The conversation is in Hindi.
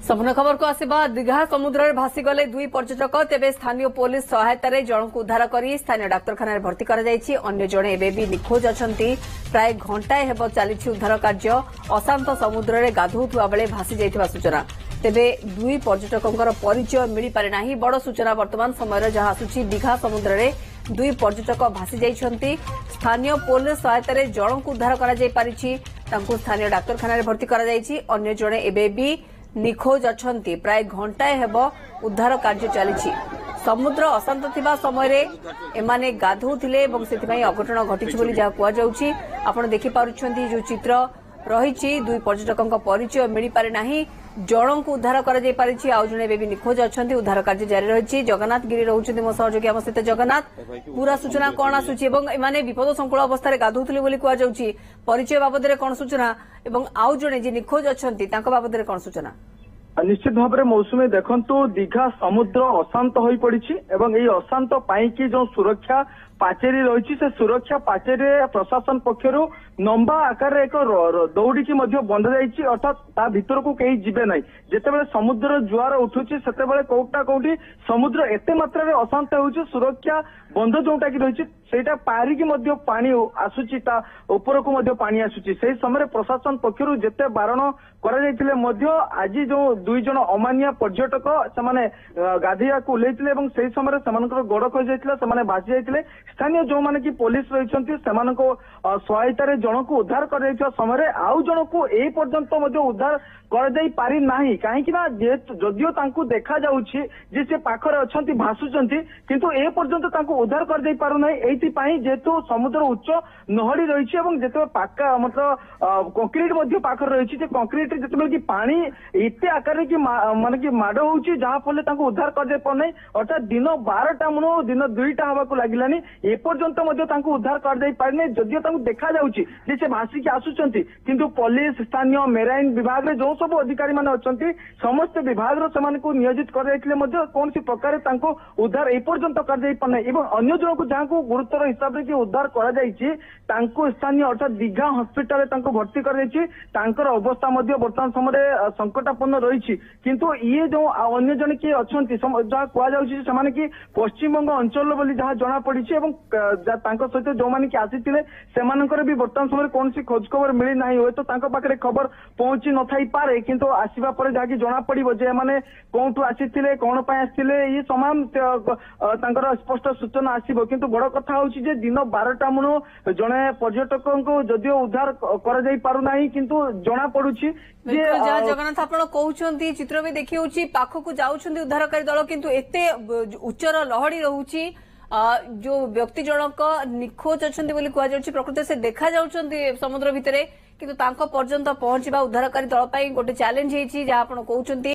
संपूर्ण खबर को आसवा दीघा समुद्र में भासीगले दुई पर्यटक तेज स्थानीय पुलिस सहायतार जन को उद्धार कर स्थानीय डाक्तखाना भर्ती कर जड़े एवं भी निखोज अच्छा प्राय घंटाए हेब चली उद्धार कार्य अशांत समुद्र में गाधौवा बेले भासी जाइथिबा सूचना तेबे दुई पर्यटकों परिचय मिल पारिना बड़ सूचना वर्तमान समय जहां आसुची दीघा समुद्र में दुई पर्यटक भासी जाइछंती स्थानीय पुलिस सहायतार जन को उद्धार कर स्थानीय डाक्तखाना भर्ती कर जड़े एवं भी निखोज अछंती प्राय घंटाए हेब उद्धार कार्य चली समुद्र अशांत थिबा समय एमाने गाधौथिले एवं सेथिपाई अघटन घटिछि बोली जहा कुआ जाउछि। आपण देखि पारुछंती जो चित्र रहिछि दुई पर्यटकों परिचय मिल पारे नाही जन को उद्धार कर जाई पारिछि आउ जणे बेबी निखोज अछंती उद्धार कार्य जारी रहिछि। जगन्नाथ गिरी रहउछंती मो सहयोगी आम सहित जगन्नाथ पूरा सूचना कोन आसुछि एवं एमाने विपद संकुल अवस्था रे गाधौथिले बोली कुआ जाउछि परिचय बाबद रे कोन सूचना एवं आउ जणे जे निखोज अछंती तांको बाबद रे कोन सूचना। निश्चित भाव में मौसुमी देखंतु दीघा समुद्र अशांत हो पड़ी एवं यही अशांत पाई जो सुरक्षा पाचेरी रही से सुरक्षा पाचेरी प्रशासन पक्षर लंबा आकार एक दौड़ी की बंध जाइए अर्थात ता भीतर को कहीं जीवे ना जितेबाला समुद्र जुआर उठुची से कोटा कोटी समुद्र एते मात्रा रे अशांत होउची सुरक्षा बंध जोटा की रही सेटा पारिकी मध्य पानी आसुची ता ऊपर को मध्य पानी आसुची से समय प्रशासन पक्षर जेते बारण करा जायतिले मध्य आज जो दुई जन अमानिया पर्यटक से गाधेया को उल्लेखिले एवं से समय से गोड़ खो जाइतिले से भासी जाइतिले स्थानीय जो माने की पुलिस रही सहायतार जन को उद्धार कर समय आउ जन को ए पर्यंत उद्धार कर पारि नाही कहीं जदियो तांको देखा जाउछि जे से पाखरे अछंती भासुचंती किंतु ए पर्यंत तांको उद्धार कर दे पारु नाही एथि पई जेतु समुद्र उच्च नहड़ी रही एवं जेते पाका मतलब कंक्रीट मध्य पाखरे रही जे कंक्रीट जेते कि पानी एते आकार की माने कि माड होउछि जहा फले तांको उद्धार कर दे पर नाही अर्थात दिन 12टा मुनो दिन 2टा हवा को लागिलानी ए पर्यंत मध्य तांको उद्धार कर दे पारि नाही जदियो तांको देखा जाउछि जे से भासी के आसुचंती किंतु पुलिस स्थानीय मेराइन विभाग रे जो सब अधिकारी माने अछंती समस्त विभाग रो समान को नियोजित कर जाइतिले मध्य कोन सी प्रकार तांको उद्धार ए पर्यंत कर दे पाने एवं अन्य जन को जहां को गुरुतर हिसाब रे कि उद्धार करा जाइछि तांको स्थानीय अर्थात दीघा हॉस्पिटल तांको भर्ती कर जाइछि तांकर अवस्था मध्य वर्तमान समय संकटापन्न रहिछि किंतु ये जो अन्य जन के अछंती जहां कुआ जाउछि समान कि पश्चिम बंग अंचल बोली जहां जना पड़िछि एवं तांको सहित जो माने कि आसीतिले सेमानकर भी वर्तमान समय कोन सी खोज खबर मिली नाही होय तो तांको पाखरे खबर पहुंची न थाई पारे किंतु आसीबा परे जाकी जना पड़िबो जे माने कोंटू आसीतिले कोन पय आसीतिले ये समान तांकर स्पष्ट सूचना आसीबो किंतु बड़ कथा होउछि जे दिन 12टा मुनो जणे पर्यटकों को जदियो उद्धार कर जाई पारु नाही किंतु जना पडुछि जे जगन्नाथ आपण कहउछंती चित्र भी देखि होउछि पाखो को जाउछंती उद्धारकारी दल किंतु एते उच्चर लहड़ी रहउछि जो व्यक्ति जनक निखोज अछंती बोली कुआ जाउछि प्रकृति से देखा जाउछंती समुद्र भितरे किंतु तांको पर्यंत पहुंचबा उद्धारकारी दल पई गोटे चैलेंज हेछि जे आपण कहउछंती।